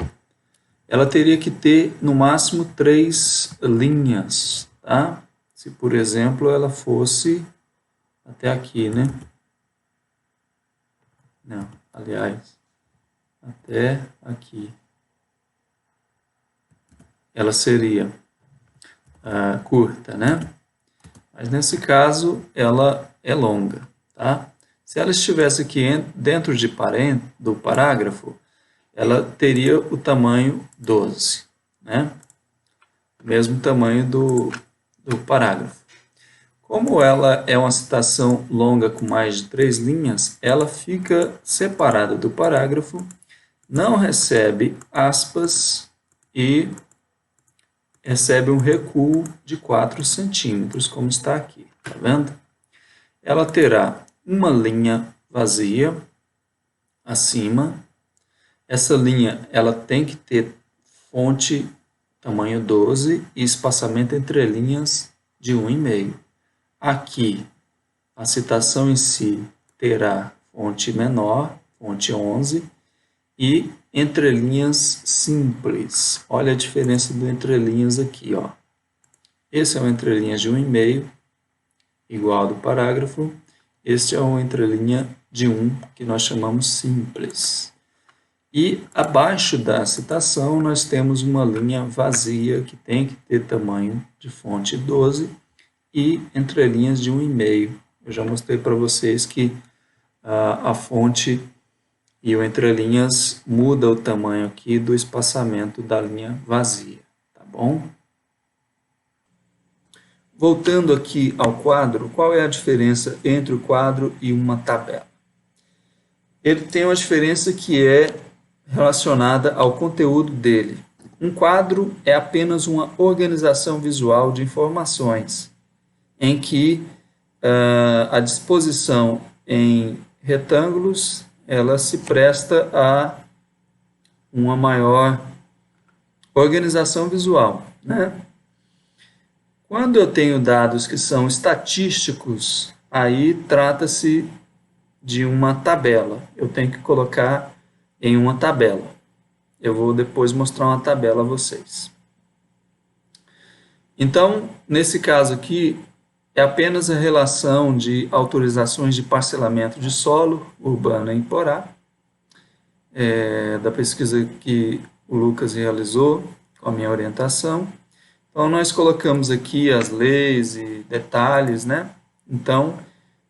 Ela teria que ter, no máximo, 3 linhas, tá? Se, por exemplo, ela fosse até aqui, né? Não, aliás, até aqui. Ela seria curta, né? Mas nesse caso, ela é longa, tá? Se ela estivesse aqui dentro do parágrafo, ela teria o tamanho 12, né? Mesmo tamanho do parágrafo. Como ela é uma citação longa com mais de 3 linhas, ela fica separada do parágrafo, não recebe aspas e recebe um recuo de 4 centímetros, como está aqui, tá vendo? Ela terá uma linha vazia acima. Essa linha ela tem que ter fonte tamanho 12 e espaçamento entre linhas de 1,5. Aqui, a citação em si terá fonte menor, fonte 11, e entrelinhas simples. Olha a diferença do entrelinhas aqui, ó. Esse é o entrelinhas de 1,5, igual ao do parágrafo. Este é o entrelinha de 1, que nós chamamos simples. E abaixo da citação nós temos uma linha vazia que tem que ter tamanho de fonte 12 e entrelinhas de 1,5. Eu já mostrei para vocês que a fonte e o entrelinhas muda o tamanho aqui do espaçamento da linha vazia, tá bom? Voltando aqui ao quadro, qual é a diferença entre o quadro e uma tabela? Ele tem uma diferença que é relacionada ao conteúdo dele. Um quadro é apenas uma organização visual de informações, em que a disposição em retângulos ela se presta a uma maior organização visual, né? Quando eu tenho dados que são estatísticos, aí trata-se de uma tabela. Eu tenho que colocar em uma tabela. Eu vou depois mostrar uma tabela a vocês. Então, nesse caso aqui, é apenas a relação de autorizações de parcelamento de solo urbano em Porá, da pesquisa que o Lucas realizou com a minha orientação. Então, nós colocamos aqui as leis e detalhes, né? Então,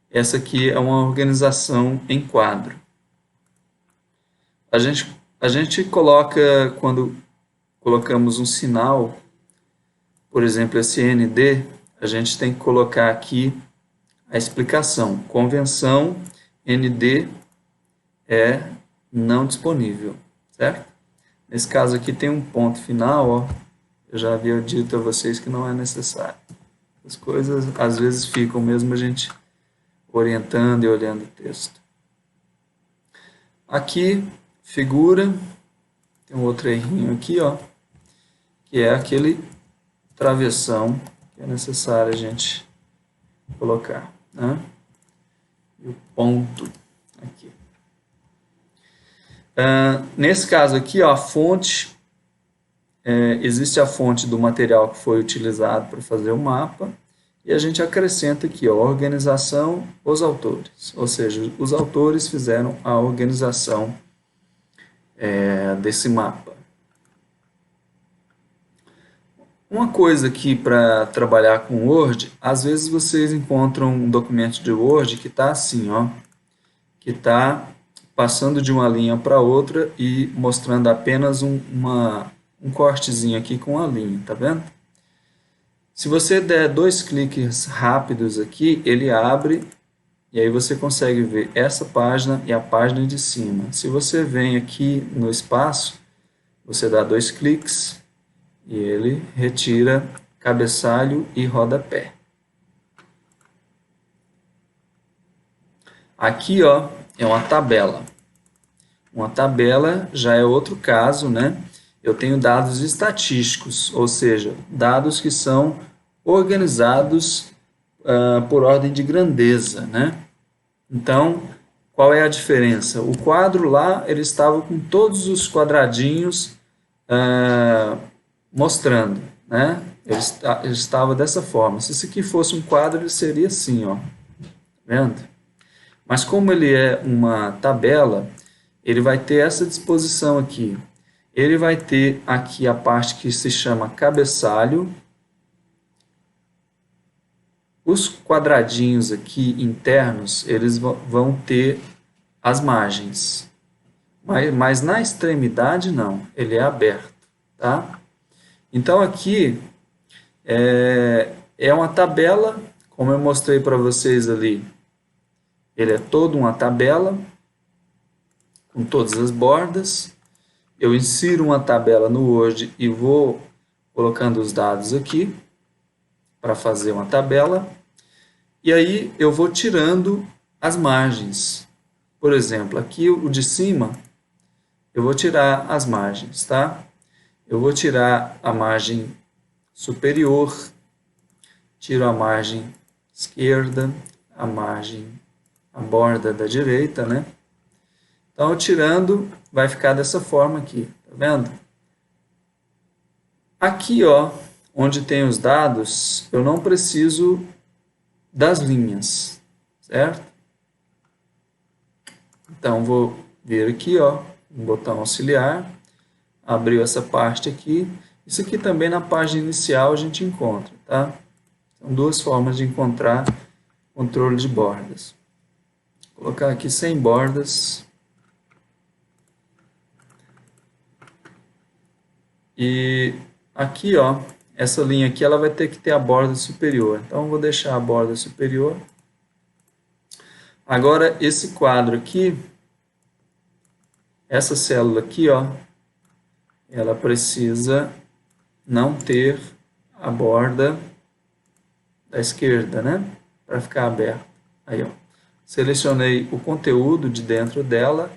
essa aqui é uma organização em quadro. A gente coloca, quando colocamos um sinal, por exemplo, esse ND, a gente tem que colocar aqui a explicação. Convenção ND é não disponível, certo? Nesse caso aqui tem um ponto final, ó. Eu já havia dito a vocês que não é necessário. As coisas às vezes ficam mesmo a gente orientando e olhando o texto. Aqui, figura, tem um outro errinho aqui, ó, que é aquele travessão que é necessário a gente colocar, né? E o ponto aqui. Nesse caso aqui, ó, a fonte existe a fonte do material que foi utilizado para fazer o mapa, e a gente acrescenta aqui, ó, organização, os autores. Ou seja, os autores fizeram a organização desse mapa. Uma coisa aqui para trabalhar com Word, às vezes vocês encontram um documento de Word que está assim, ó, que está passando de uma linha para outra e mostrando apenas um cortezinho aqui com a linha, tá vendo? Se você der 2 cliques rápidos aqui, ele abre e aí você consegue ver essa página e a página de cima. Se você vem aqui no espaço, você dá 2 cliques e ele retira cabeçalho e rodapé. Aqui, ó, é uma tabela. Uma tabela já é outro caso, né? Eu tenho dados estatísticos, ou seja, dados que são organizados por ordem de grandeza, né? Então, qual é a diferença? O quadro lá, ele estava com todos os quadradinhos mostrando, né? Ele estava dessa forma. Se isso aqui fosse um quadro, ele seria assim, ó. Tá vendo? Mas como ele é uma tabela, ele vai ter essa disposição aqui. Ele vai ter aqui a parte que se chama cabeçalho. Os quadradinhos aqui internos, eles vão ter as margens. Mas na extremidade não, ele é aberto, tá? Então aqui é uma tabela, como eu mostrei para vocês ali. Ele é todo uma tabela, com todas as bordas. Eu insiro uma tabela no Word e vou colocando os dados aqui para fazer uma tabela. E aí eu vou tirando as margens. Por exemplo, aqui o de cima, eu vou tirar as margens, tá? Eu vou tirar a margem superior, tiro a margem esquerda, a borda da direita, né? Então, tirando, vai ficar dessa forma aqui, tá vendo? Aqui, ó, onde tem os dados, eu não preciso das linhas, certo? Então, vou vir aqui, ó, um botão auxiliar, abriu essa parte aqui. Isso aqui também na página inicial a gente encontra, tá? São 2 formas de encontrar controle de bordas. Vou colocar aqui sem bordas. E aqui, ó, essa linha aqui, ela vai ter que ter a borda superior. Então, eu vou deixar a borda superior. Agora, esse quadro aqui, essa célula aqui, ó, ela precisa não ter a borda da esquerda, né? Para ficar aberta. Aí, ó. Selecionei o conteúdo de dentro dela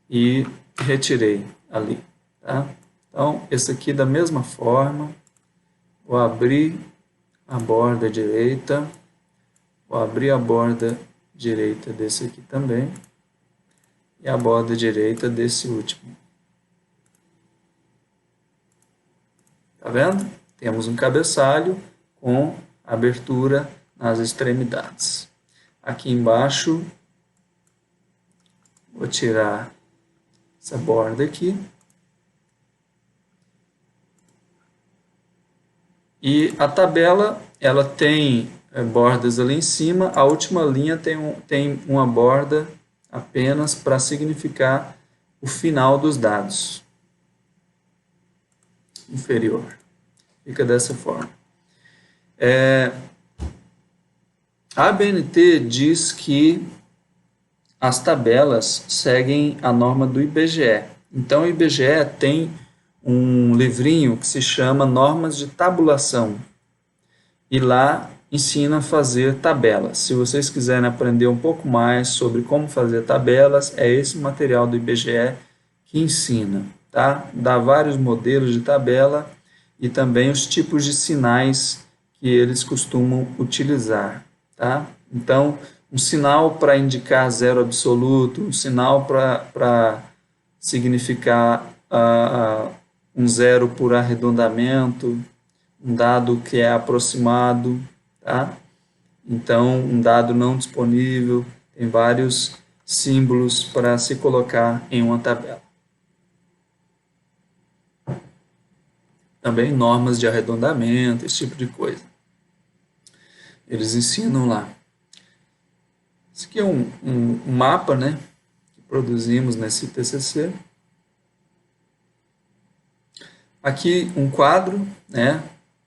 e retirei ali, tá? Então, esse aqui da mesma forma, vou abrir a borda direita, vou abrir a borda direita desse aqui também, e a borda direita desse último. Tá vendo? Temos um cabeçalho com abertura nas extremidades. Aqui embaixo, vou tirar essa borda aqui. E a tabela, ela tem bordas ali em cima, a última linha tem uma borda apenas para significar o final dos dados. Inferior. Fica dessa forma. A ABNT diz que as tabelas seguem a norma do IBGE. Então, o IBGE tem um livrinho que se chama Normas de Tabulação. E lá ensina a fazer tabelas. Se vocês quiserem aprender um pouco mais sobre como fazer tabelas, é esse material do IBGE que ensina, tá? Dá vários modelos de tabela e também os tipos de sinais que eles costumam utilizar, tá? Então, um sinal para indicar zero absoluto, um sinal para significar um zero por arredondamento, um dado que é aproximado, tá? Então, um dado não disponível, tem vários símbolos para se colocar em uma tabela. Também normas de arredondamento, esse tipo de coisa. Eles ensinam lá. Esse aqui é um mapa, né, que produzimos nesse TCC. Aqui um quadro, né,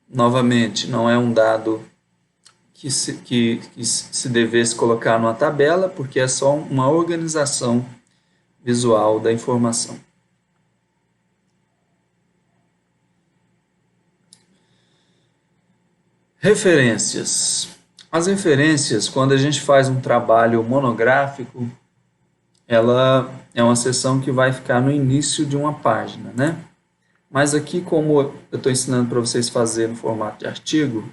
novamente, não é um dado que se devesse colocar numa tabela, porque é só uma organização visual da informação. Referências. As referências, quando a gente faz um trabalho monográfico, ela é uma seção que vai ficar no início de uma página, né? Mas aqui, como eu estou ensinando para vocês fazer no formato de artigo,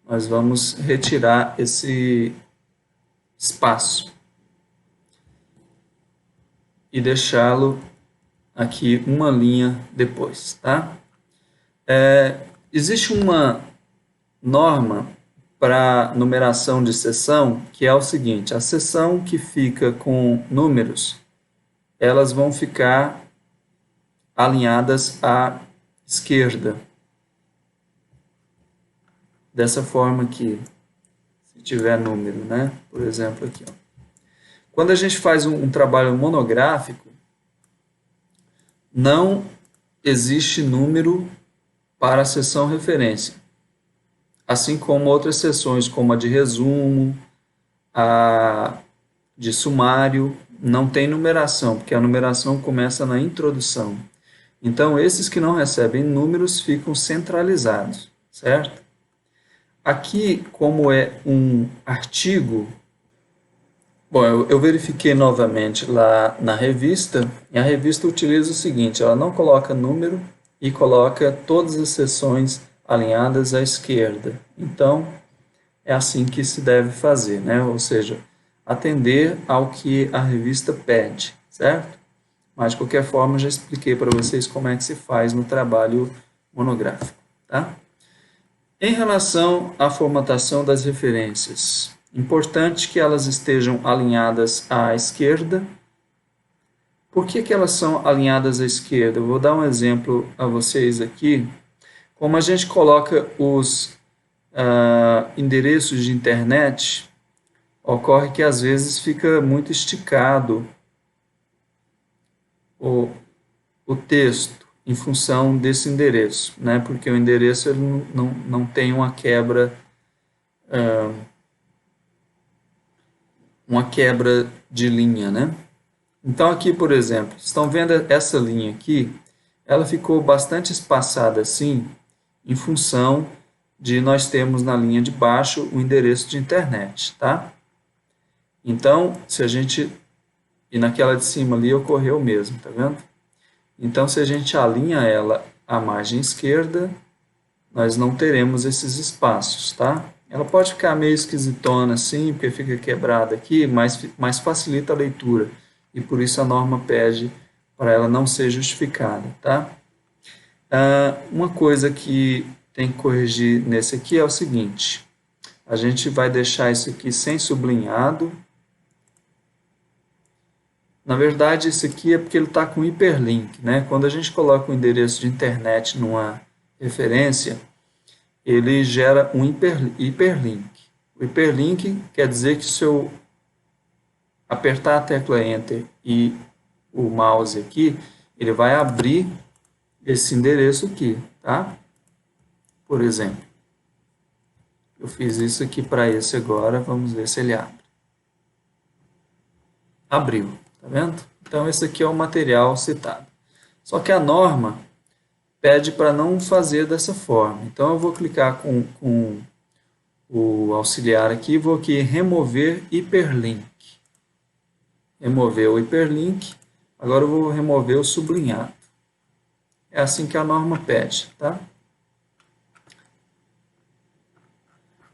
nós vamos retirar esse espaço e deixá-lo aqui uma linha depois, tá? Existe uma norma para numeração de seção que é o seguinte: a seção que fica com números, elas vão ficar alinhadas à esquerda. Dessa forma aqui, se tiver número, né? Por exemplo, aqui, ó. Quando a gente faz um trabalho monográfico, não existe número para a seção referência. Assim como outras seções, como a de resumo, a de sumário, não tem numeração, porque a numeração começa na introdução. Então, esses que não recebem números ficam centralizados, certo? Aqui, como é um artigo, bom, eu verifiquei novamente lá na revista, e a revista utiliza o seguinte: ela não coloca número e coloca todas as seções alinhadas à esquerda. Então, é assim que se deve fazer, né? Ou seja, atender ao que a revista pede, certo? Mas, de qualquer forma, já expliquei para vocês como é que se faz no trabalho monográfico, tá? Em relação à formatação das referências, importante que elas estejam alinhadas à esquerda. Por que elas são alinhadas à esquerda? Eu vou dar um exemplo a vocês aqui. Como a gente coloca os endereços de internet, ocorre que às vezes fica muito esticado o texto em função desse endereço, né? Porque o endereço ele não tem uma quebra de linha, né? Então aqui, por exemplo, estão vendo essa linha aqui? Ela ficou bastante espaçada assim, em função de nós termos na linha de baixo o endereço de internet, tá? Então, se a gente... E naquela de cima ali ocorreu o mesmo, tá vendo? Então, se a gente alinha ela à margem esquerda, nós não teremos esses espaços, tá? Ela pode ficar meio esquisitona assim, porque fica quebrada aqui, mas facilita a leitura. E por isso a norma pede para ela não ser justificada, tá? Uma coisa que tem que corrigir nesse aqui é o seguinte: a gente vai deixar isso aqui sem sublinhado. Na verdade, esse aqui é porque ele está com hiperlink, né? Quando a gente coloca o endereço de internet numa referência, ele gera um hiperlink. O hiperlink quer dizer que se eu apertar a tecla Enter e o mouse aqui, ele vai abrir esse endereço aqui, tá? Por exemplo, eu fiz isso aqui para esse agora, vamos ver se ele abre. Abriu, tá vendo? Então, esse aqui é o material citado. Só que a norma pede para não fazer dessa forma. Então, eu vou clicar com o auxiliar aqui, vou aqui remover hiperlink. Remover o hiperlink, agora eu vou remover o sublinhado. É assim que a norma pede, tá?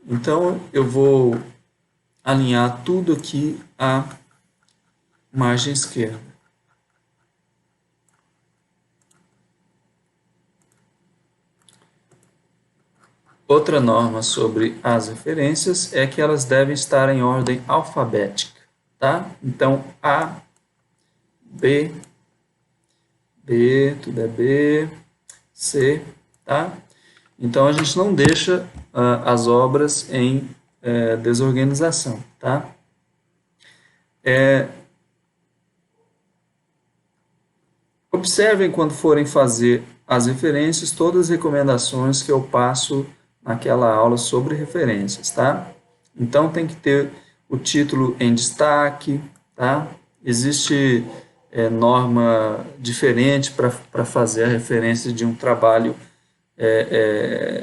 Então, eu vou alinhar tudo aqui à margem esquerda. Outra norma sobre as referências é que elas devem estar em ordem alfabética, tá? Então, A, B, B, tudo é B, C, tá? Então, a gente não deixa as obras em desorganização, tá? Observem quando forem fazer as referências, todas as recomendações que eu passo naquela aula sobre referências, tá? Então, tem que ter o título em destaque, tá? Existe norma diferente para fazer a referência de um trabalho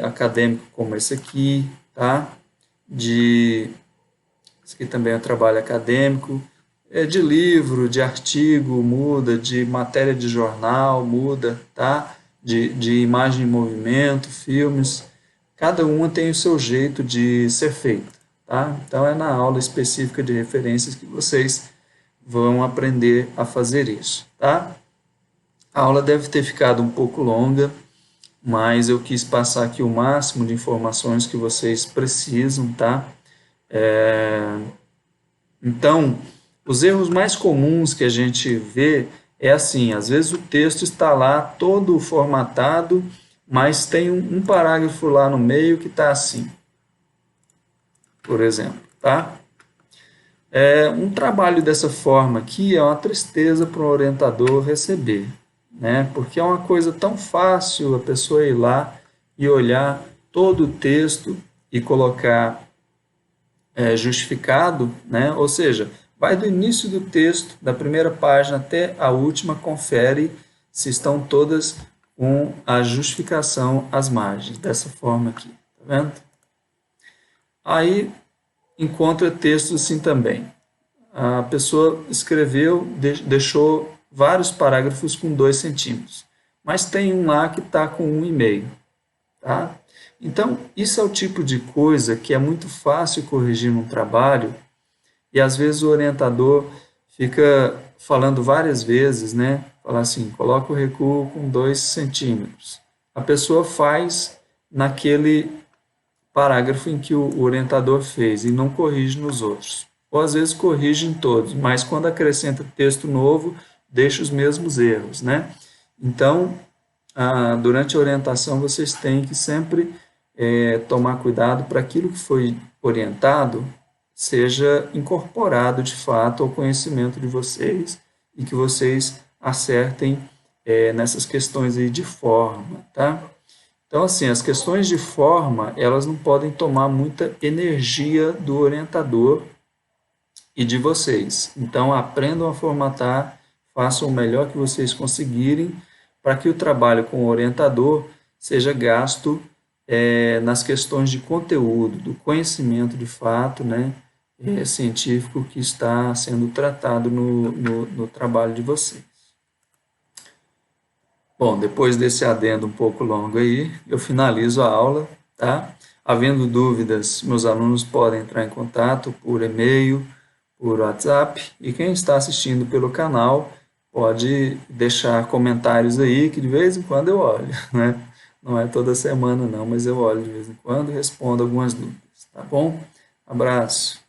acadêmico como esse aqui, tá? Esse aqui também é um trabalho acadêmico, de livro, de artigo, muda, de matéria de jornal, muda, tá? De imagem em movimento, filmes, cada uma tem o seu jeito de ser feita, tá? Então é na aula específica de referências que vocês vão aprender a fazer isso, tá? A aula deve ter ficado um pouco longa, mas eu quis passar aqui o máximo de informações que vocês precisam, tá? Então, os erros mais comuns que a gente vê é assim, às vezes o texto está lá todo formatado, mas tem um parágrafo lá no meio que está assim, por exemplo, tá? Um trabalho dessa forma aqui é uma tristeza para o orientador receber, né? Porque é uma coisa tão fácil a pessoa ir lá e olhar todo o texto e colocar justificado, né? Ou seja, vai do início do texto, da primeira página até a última, confere se estão todas com a justificação às margens, dessa forma aqui, tá vendo? Aí encontra textos assim também. A pessoa escreveu, deixou vários parágrafos com 2 centímetros, mas tem um lá que está com 1,5, tá? Então, isso é o tipo de coisa que é muito fácil corrigir num trabalho e às vezes o orientador fica falando várias vezes, né? Fala assim, coloca o recuo com 2 centímetros. A pessoa faz naquele parágrafo em que o orientador fez e não corrige nos outros. Ou às vezes corrige em todos, mas quando acrescenta texto novo, deixa os mesmos erros, né? Então, durante a orientação, vocês têm que sempre tomar cuidado para aquilo que foi orientado seja incorporado de fato ao conhecimento de vocês e que vocês acertem nessas questões aí de forma, tá? Então, assim, as questões de forma, elas não podem tomar muita energia do orientador e de vocês. Então, aprendam a formatar, façam o melhor que vocês conseguirem para que o trabalho com o orientador seja gasto nas questões de conteúdo, do conhecimento de fato, né, científico que está sendo tratado no trabalho de vocês. Bom, depois desse adendo um pouco longo aí, eu finalizo a aula, tá? Havendo dúvidas, meus alunos podem entrar em contato por e-mail, por WhatsApp, e quem está assistindo pelo canal pode deixar comentários aí, que de vez em quando eu olho, né? Não é toda semana não, mas eu olho de vez em quando e respondo algumas dúvidas, tá bom? Abraço!